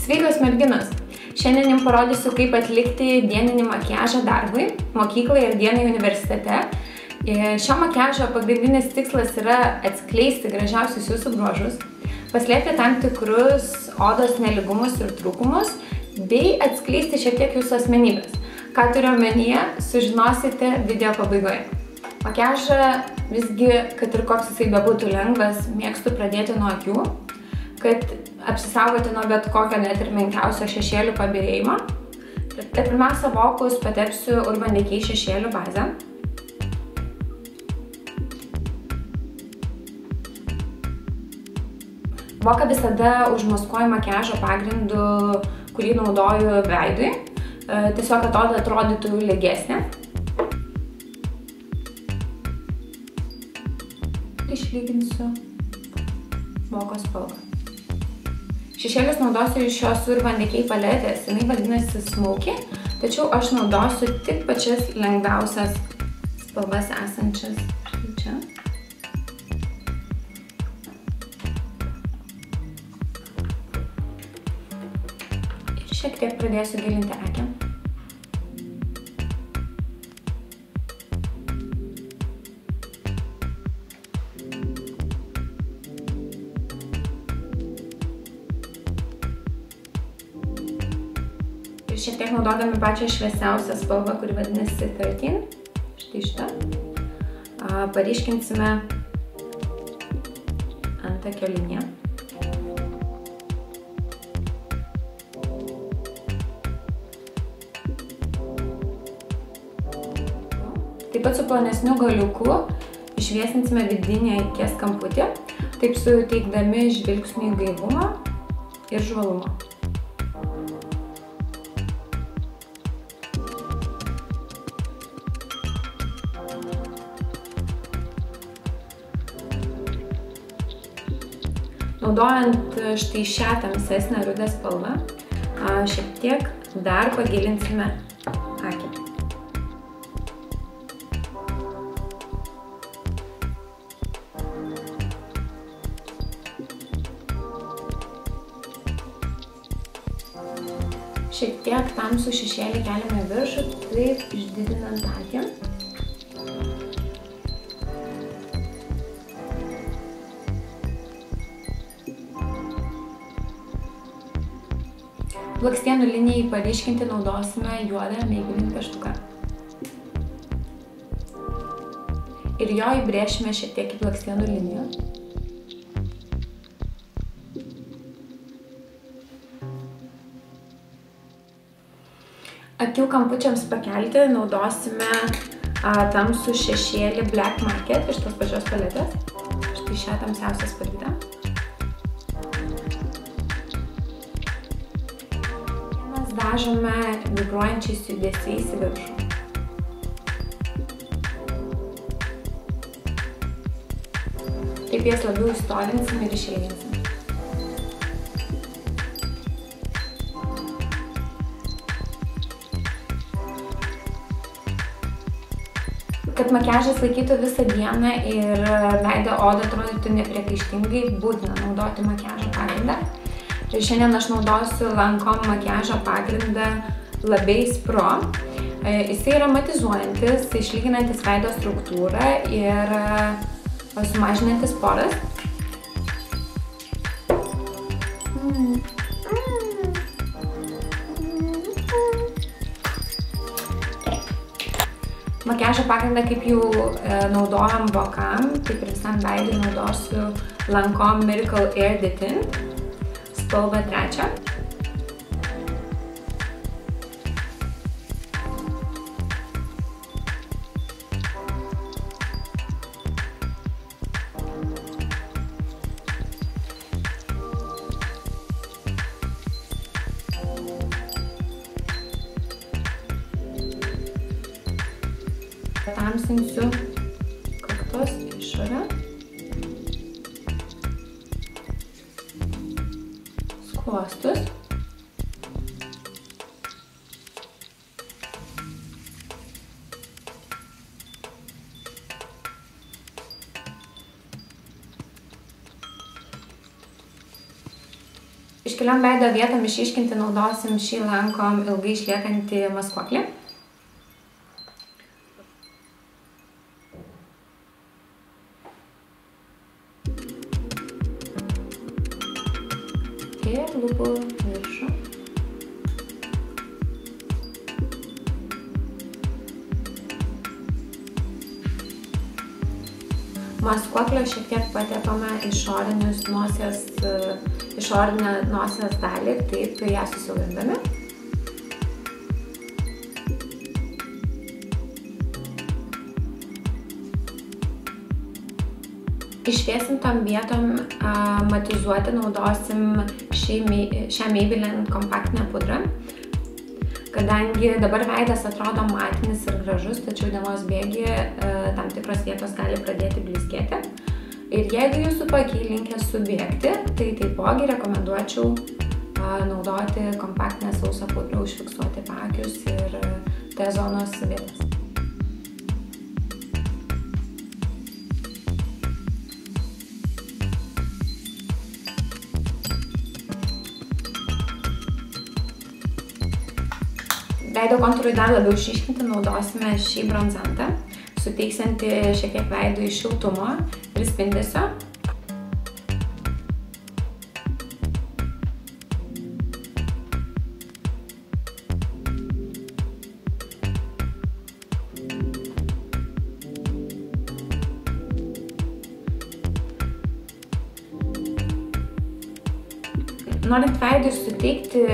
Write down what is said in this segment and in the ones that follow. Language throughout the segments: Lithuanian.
Sveikos merginos! Šiandien jums parodysiu, kaip atlikti dieninį makiažą darbui, mokykloje ir dienai universitete. Šio makiažo pagrindinis tikslas yra atskleisti gražiausius jūsų bruožus, paslėpti tam tikrus odos nelygumus ir trūkumus, bei atskleisti šiek tiek jūsų asmenybės. Ką turiu omenyje, sužinosite video pabaigoje. Makiažą visgi, kad ir koks jisai bebūtų lengvas, mėgstu pradėti nuo akių, kad apsisaugoti nuo bet kokio net ir menkiausio šešėlių pabirėjimo. Tai pirmiausia, vokus patepsiu Urban Decay šešėlių bazę. Voką visada užmaskuoju makiažo pagrindu, kurį naudoju veidui. Tiesiog, kad oda atrodytų lygesnė. Išlyginsiu voko spalvą. Šešėlius naudosiu iš šios Urban Decay paletės, jinai vadinasi Smoky, tačiau aš naudosiu tik pačias lengviausias spalvas esančias čia. Ir šiek tiek pradėsiu gilinti akį. Šiek tiek naudodami pačią šviesiausią spalvą, kuri vadinasi 13, štai šitą, paryškinsime antakio liniją. Taip pat su plonesniu galiuku išviesinsime vidinį akies kamputį, taip suteikdami žvilgsniui gaivumo ir žvalumo. Naudojant štai šią tamsesnę rudą spalvą, šiek tiek dar pagilinsime akį. Šiek tiek tamsų šešėlį keliame į viršų, taip išdidinant akį. Blakstienų linijai paryškinti naudosime juodą Maybelline pieštuką. Ir jo įbrėšime šiek tiek į blakstienų liniją. Akių kampučiams pakelti naudosime tamsų šešėlį Black Market iš tos pačios paletės. Štai šią tamsiausią spalvytę. Dažome vibruojančiais judesiais į viršų. Taip jas labiau istorinsim ir išilginsim. Kad makiažas laikytų visą dieną ir veido oda atrodytų nepriekaištingai, būtina naudoti makiažo pagrindą. Ir šiandien aš naudosiu Lancome makiažo pagrindą Labase Pro. Jisai yra matizuojantis, išlyginantis veido struktūrą ir sumažinantis poras. Makiažo pagrindą, kaip jau naudojam vokam, taip ir visam veidui naudosiu Lancome Miracle Air Detint. Spalva 3. Tamsinsiu kaktos išorę. Skruostus. Iškeliom veido vietom išryškinti naudosim šį Lancome ilgai išliekantį maskuoklį. Ir lūpų viršų. Maskuoklio šiek tiek patepame išorinę nosies dalį, taip ją susiaurindami. Išviesintom vietom matizuoti naudosim šią Maybelline kompaktinę pudrą. Kadangi dabar veidas atrodo matinis ir gražus, tačiau dienos bėgyje tam tikros vietos gali pradėti blizgėti. Ir jeigu jūsų paakiai linkę subėgti, tai taipogi rekomenduočiau naudoti kompaktinę sausą pudrą, užfiksuoti paakius ir T-zonos vietas. Veido kontūrui dar labiau išryškinti naudosime šį bronzantą, suteiksiantį šiek tiek veidui šiltumo ir spindesio. Norint veidui suteikti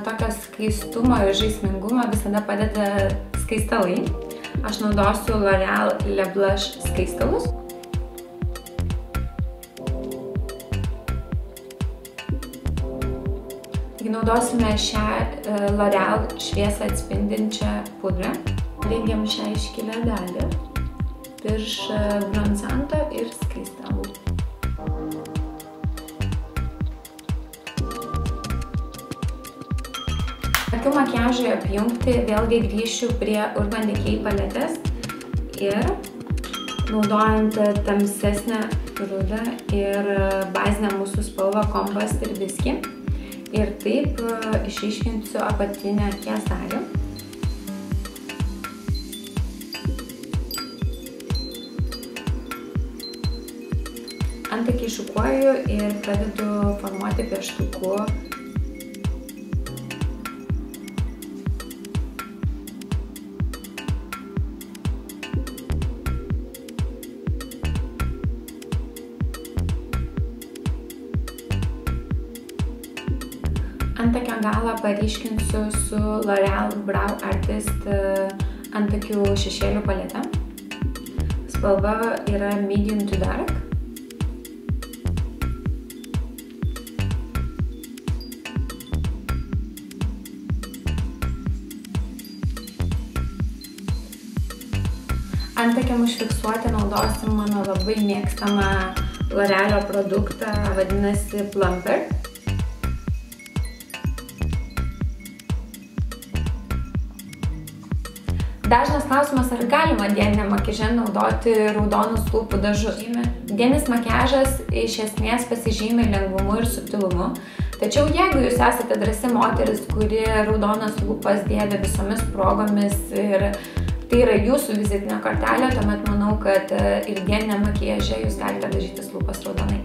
tokio skaistumo ir žaismingumo visada padeda skaistalai. Aš naudosiu L'Oreal Le Blush skaistalus. Naudosime šią L'Oreal šviesą atspindinčią pudrą. Rengiam šią iškilią dalį virš bronzanto ir skaistalų. Akių makiažui apjungti vėlgi grįšiu prie Urban Decay paletės ir naudojant tamsesnę rudą ir bazinę mūsų spalvą Compass ir Whisky. Ir taip išryškinsiu apatinę akies dalį. Antakį šukuoju ir pradedu formuoti pieštuku Antakio galą paryškinsiu su L'Oreal Brow Artist antakių šešėlių palete. Spalva yra Medium to Dark. Antakiam užfiksuoti naudosim mano labai mėgstamą L'Orealio produktą, vadinasi Plumper. Dažnas klausimas, ar galima dieniniam makiaže naudoti raudonus lūpų dažus. Dieninis makiažas iš esmės pasižymi lengvumu ir subtilumu, tačiau jeigu jūs esate drąsi moteris, kuri raudonas lūpas dėvi visomis progomis ir tai yra jūsų vizitinė kortelė, tuomet manau, kad ir dieniniam makiaže jūs galite dažytis lūpas raudonai.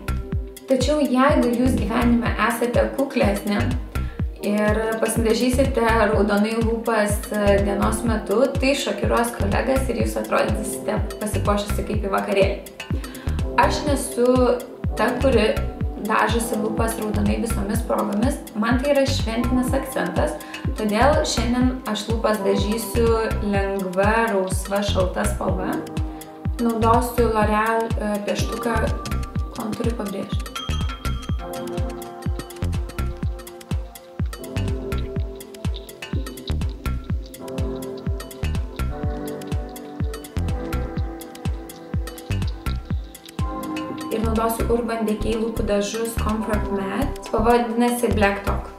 Tačiau jeigu jūs gyvenime esate kuklesnė ir pasidažysite raudonai lūpas dienos metu, tai šokiruos kolegas ir jūs atrodysite pasipuošusi kaip į vakarėlį. Aš nesu ta, kuri dažosi lūpas raudonai visomis progomis, man tai yra šventinis akcentas, todėl šiandien aš lūpas dažysiu lengva, rausva, šalta spalva. Naudosiu L'Oreal pieštuką kontūrui pabrėžti. Ir naudosiu Urban Decay lūpų dažus Comfort Matte. Spalva vadinasi Black Talk.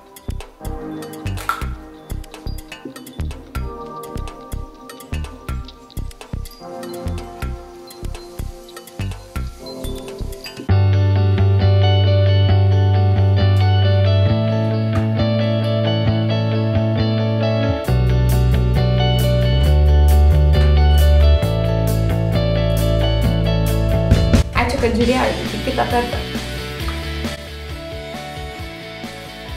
kad žiūrėjote. Iki kitą kartą.